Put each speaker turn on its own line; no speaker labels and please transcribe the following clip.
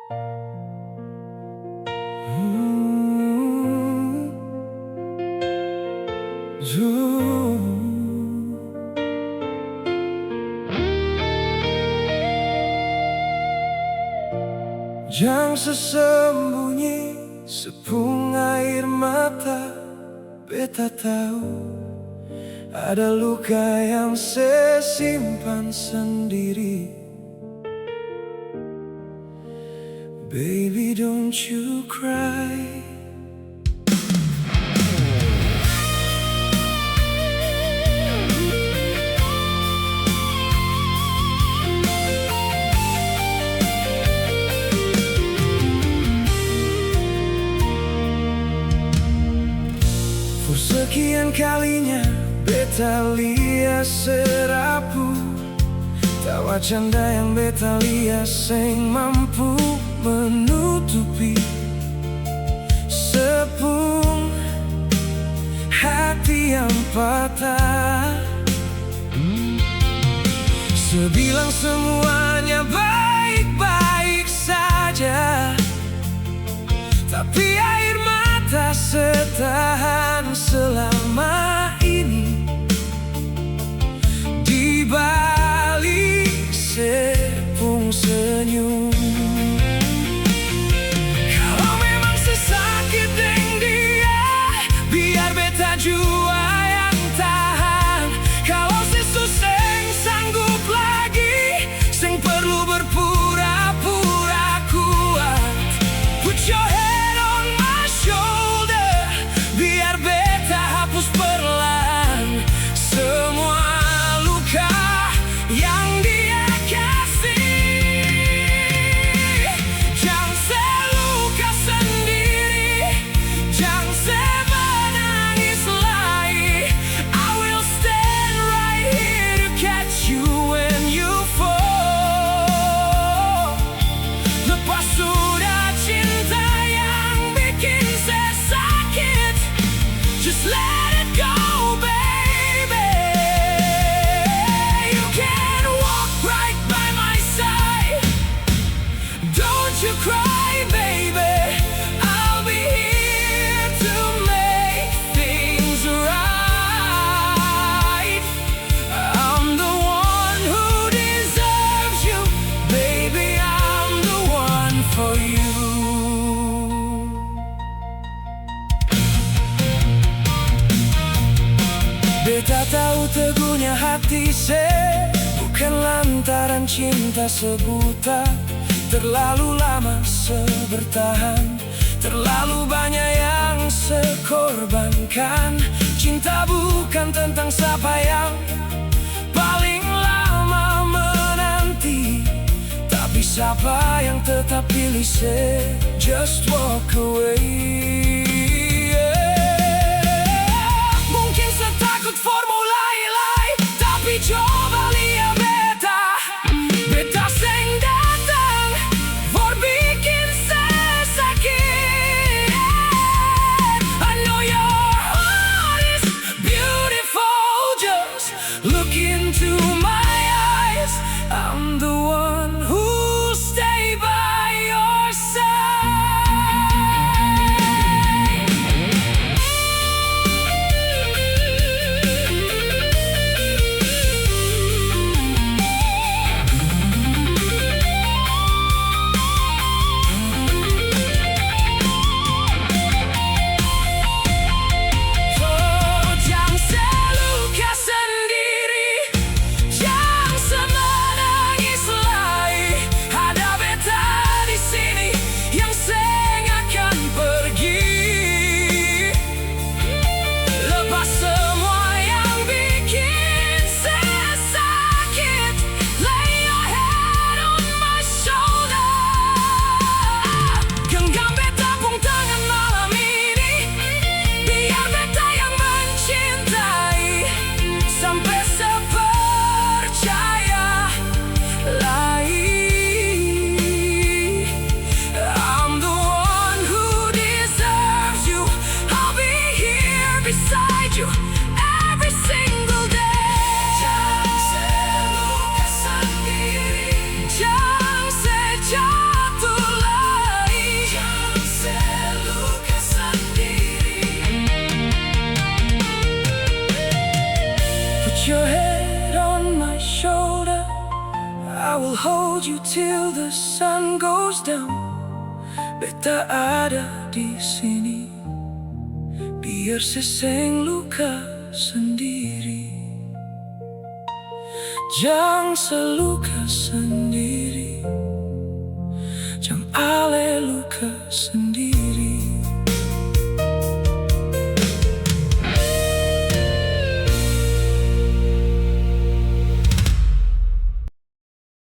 Hmm, Duh. Jangan sesembunyi sepung air mata. Beta tahu ada luka yang saya simpan sendiri. Baby, don't you cry. Sekian kalinya beta liat serapu tawa canda yang beta liat seng mampu menutupi sepung hati yang patah. Sebilang semuanya baik-baik saja, tapi air mata setahan selama ini di balik sepung senyum. Kalau memang sesakit deng dia, biar beta jua yang tahan. Kalau sesuseng sanggup lagi, seng perlu berpura-pura kuat. Put your head on my shoulder, biar beta hapus perlahan semua luka yang dia kasih. Jangan seluka sendiri, jangan semenangis lagi. I will stand right here to catch you when you fall. Lepas sudah cinta yang bikin saya sakit, just let it go, baby. You can walk right by my side. Don't you cry, baby. I'll be here to make things right. I'm the one who deserves you, baby. I'm the one for you. Beta tahu teguhnya hati saya bukan lantaran cinta sebuta. Terlalu lama sebertahan, terlalu banyak yang sekorbankan. Cinta bukan tentang siapa yang paling lama menanti, tapi siapa yang tetap pilih saya. Just walk away. Mungkin setakut formula ilai, tapi coba lihat beta. Beta seng datang for bikin saya sakit. I know your heart is beautiful, just look into my eyes. I'm the one who'll stay by your side. your head on my shoulder. I will hold you till the sun goes down. Beta ada di sini, biar seseng luka sendiri. Jangan seluka sendiri, jangan ale luka sendiri.